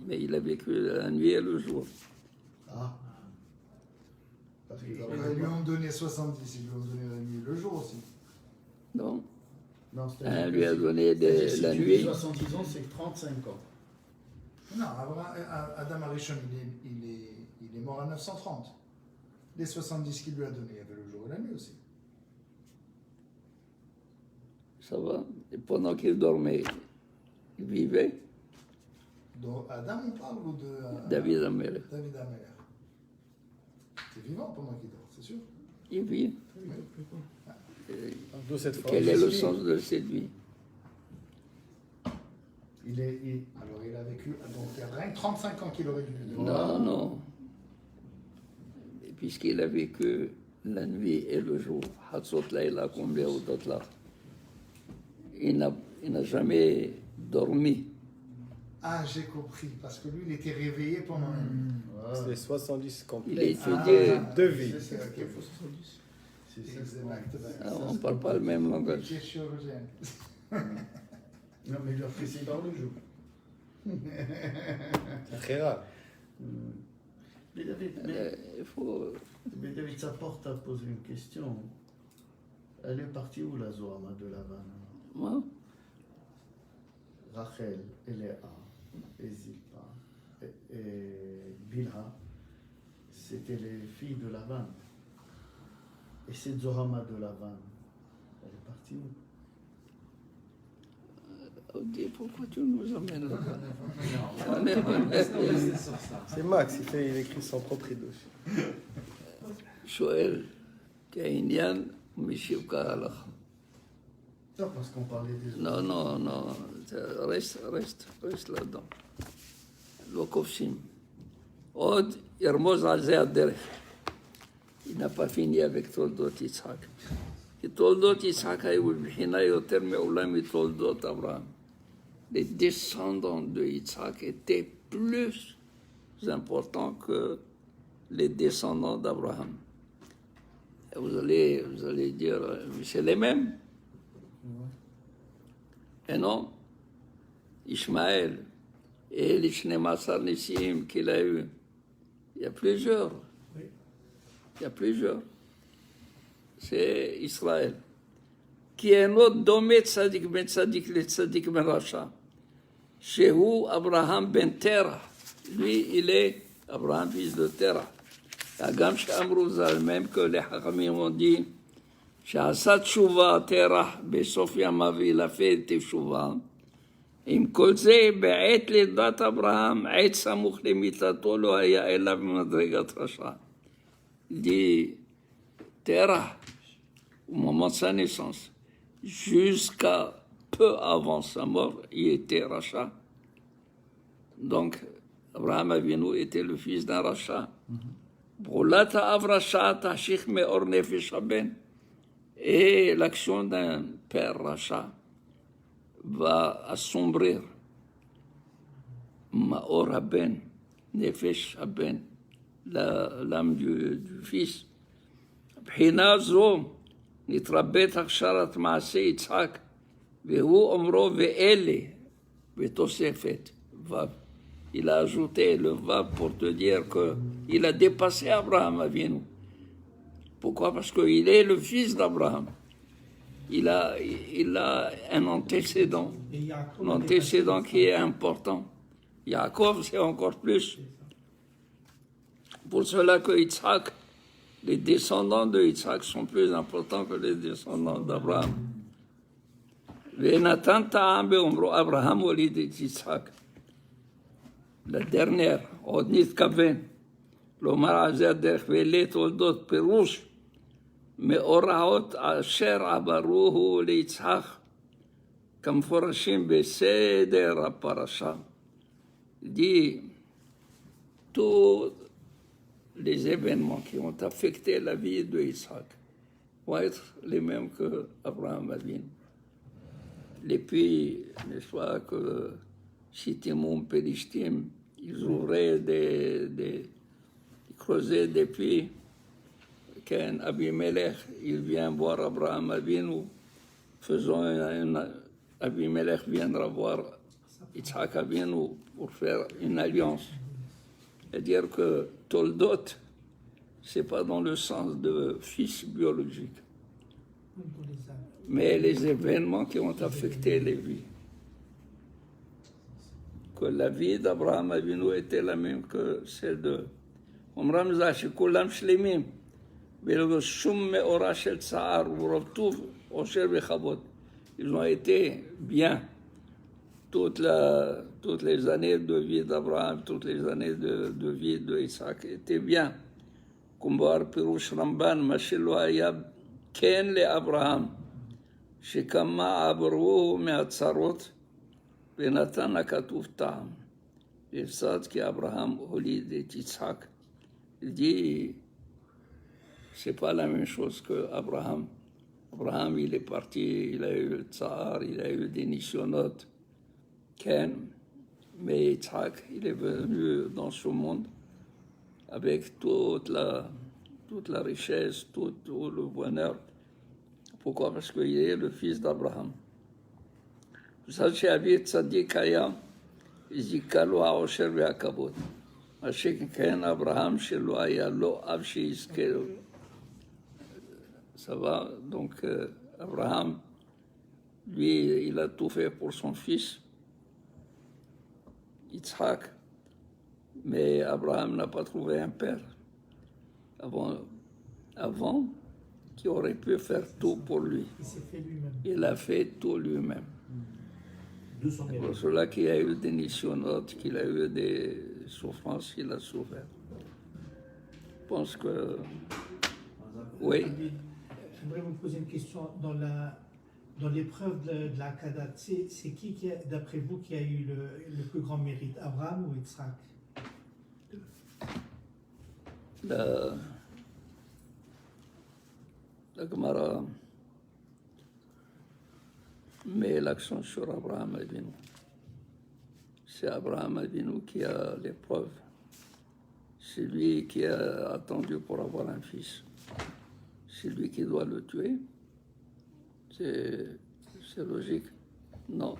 Mais il a vécu la nuit et le jour. Ah. Parce qu'ils Ils lui ont donné 70, ils lui ont donné la nuit et le jour aussi. Non. Non, Un lui a donné si la tu nuit. dis 70 ans, c'est 35 ans. Non, Adam Arishon, il est mort à 930. Les 70 qu'il lui a donnés, il y avait le jour et la nuit aussi. Ça va. Et pendant qu'il dormait, il vivait. Donc, Adam, on parle ou de David Améler. David Améler. C'est vivant pendant qu'il dort, c'est sûr. Il vit. D'où cette force. Quel est le sens de cette vie? Alors, il a vécu, donc il y a rien que 35 ans qu'il aurait dû vivre. Non, non. Et puisqu'il a vécu la nuit et le jour, Hatzot Laïla, combien ou d'autres là, il n'a jamais dormi. Ah, j'ai compris, parce que lui, il était réveillé pendant la nuit. C'est 70 Il a complets. étudié. De vie. C'est ça, ok. C'est ça. Ah, on ne parle pas le même Il langage. est chirurgien. Non, mais il a fait ça dans le jour. C'est très rare. Mais David, Il faut. mais David, ça porte à poser une question. Elle est partie où la Zohama de Lavan? Moi, Rachel et Léa et Zilpa et Bilha, c'était les filles de Lavan. Et cette Zohama de Lavan, elle est partie où? Audi, pourquoi tu nous emmènes là-bas? C'est sur ça. C'est Max, il écrit son propre idouche. שואל כעניין משיב כהלכה. Non, parce qu'on parlait des Non, non, non, reste là-dedans. לא כובשים. עוד ירמוז על זה הדרך. Il n'a pas fini avec תולדות יצחק. כי תולדות יצחק היו בבחינה יותר מעולם מתולדות אברהם. Les descendants de Yitzhak étaient plus importants que les descendants d'Abraham. Vous allez dire, c'est les mêmes. Et non, Ishmaël et les Shnemasar Nissim qu'il a eu, il y a plusieurs. Il y a plusieurs. C'est Israël. Qui est notre domet tzadik ben tzadik le tzadik ben racha. Shehu Abraham ben Terah. Lui, il est Abraham, fils de Terah. Agam Shamrouzal, même que les Hachamim ont dit, Sha'asat Shuva Terah, Besof Yamav, il a fait Teshuva. עם כל זה, בעת לידת אברהם, עת סמוך למיתתו לא היה אלא במדרגת רשע. dit Terah, au moment de sa naissance, jusqu'à peu avant sa mort, il était rachat. Donc, Abraham Avinu était le fils d'un rachat. Brulata avrasha tashich me'or nefesh haben. Et l'action d'un père rachat va assombrir Maor haben, nefesh haben, l'âme du fils. בחינה זו נתרבית הכשרת מעשה יצחק, והוא אומרו ואלה, בתוספת ו'. Il a ajouté le vav pour te dire qu'il a dépassé Abraham Avinu. Pourquoi? Parce qu'il est le fils d'Abraham. Il a un antécédent. Un antécédent qui est important. Yaakov, c'est encore plus. Pour cela que Yitzhak, les descendants de Yitzhak sont plus importants que les descendants d'Abraham. Venatan ta'am be'omro Abraham olid et Yitzhak. La dernière, עוד נתכוון, לומר על זה הדרך ואלה תולדות פירוש מאורעות אשר עברוהו ליצחק כמפורשים בסדר הפרשה. dit tous les événements qui ont affecté la vie de Isaac vont être les mêmes que Abraham Avinu. Les puits, n'est-ce pas, que Shittimum, Pelishtim, ils ouvraient ils creusaient des puits. Quand Abimelech, il vient voir Abraham Avinu, Abimelech viendra voir Yitzhak Avinu pour faire une alliance. C'est-à-dire que Toldot, ce n'est pas dans le sens de fils biologique, mais les événements qui ont affecté les vies. Que la vie d'Abraham Avinu était la même que celle de Omram Zashi, Kulam Shlemim, Velgoshum Meora Shel Tsar, Urovtuv, Osher Bechavot. Ils ont été bien. Toutes les années de vie d'Abraham, toutes les années de vie de Isaac étaient bien. Comme voir Pirush Ramban, Mashelo Ayab, Ken le Abraham, Shekama Abruhu Meatzarot, ונתן הכתוב טעם. l'Ifsad qu'Abraham Olid et Yitzhak. Il dit, c'est pas la même chose que Abraham. Abraham, il est parti, il a eu le tsar, il a eu des nisyonotes. Ken, mais Yitzhak, il est venu dans ce monde avec toute la richesse, tout le bonheur. Pourquoi? Parce qu'il est le fils d'Abraham. Ça, c'est Avi Tzadik Hayam, זיכה לו העושר והכבוד. מה שכן אברהם שלא היה לו אב שיזכה לו. Ça va, donc Abraham, lui, il a tout fait pour son fils, Yitzhak, mais Abraham n'a pas trouvé un père avant qui aurait pu faire tout pour lui. Il s'est fait lui-même. Il a fait tout lui-même. C'est pour cela qu'il a eu des nisyonotes, qu'il a eu des souffrances, qu'il a souffert. Je pense que... Oui. J'aimerais vous poser une question. Dans l'épreuve de la Hakadat, c'est qui, d'après vous, qui a eu le plus grand mérite, Abraham ou Yitzhak? La Gemara met l'accent sur Abraham Avinu. C'est Abraham Avinu qui a l'épreuve. C'est lui qui a attendu pour avoir un fils. C'est lui qui doit le tuer. C'est logique. Non.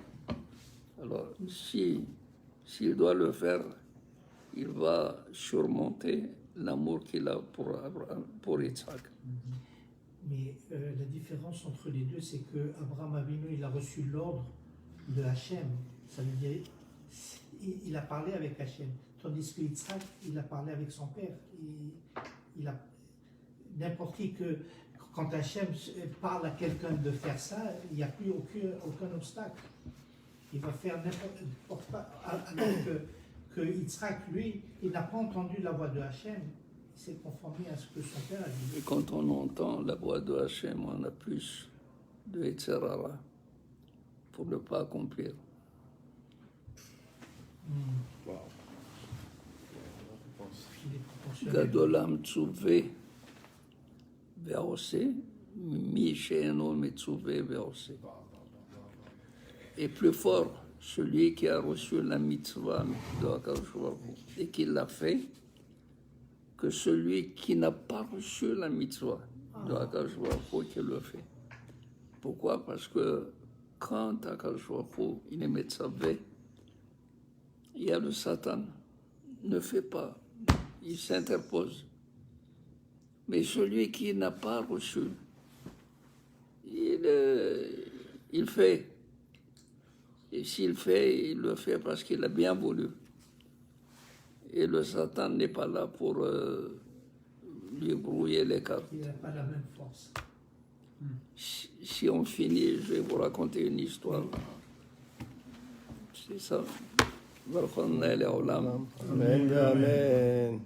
Alors, s'il doit le faire, il va surmonter l'amour qu'il a pour Yitzhak. Mais la différence entre les deux, c'est que Abraham Avinu, il a reçu l'ordre de Hachem. Ça veut dire, il a parlé avec Hachem. Tandis que Yitzhak, il a parlé avec son père. N'importe qui que, quand Hachem parle à quelqu'un de faire ça, il n'y a plus aucun obstacle. Il va faire n'importe quoi. Alors que Yitzhak, lui, il n'a pas entendu la voix de Hachem. Il s'est conformé à ce que son père a dit. Et quand on entend la voix de Hachem, on a plus de Yetzirara pour ne pas accomplir. Wow. Je pense. Il est proportionnel. Gadolam Tzuvé Ve'osé, Mi She'eno Metzuvé Ve'osé. Et plus fort, celui qui a reçu la mitzvah de Akadosh Baruch Hu et qui l'a fait, que celui qui n'a pas reçu la mitzvah de Akadosh Baruch Hu qui le fait. Pourquoi? Parce que quand Akadosh Baruch Hu, il est Metzavé, il y a le Satan, ne fait pas, il s'interpose. Mais celui qui n'a pas reçu, il fait. Et s'il fait, il le fait parce qu'il a bien voulu. Et le Satan n'est pas là pour lui brouiller les cartes. Il n'a pas la même force. Si on finit, je vais vous raconter une histoire. C'est ça. Baruch Adonai Le'olam. Amen, amen.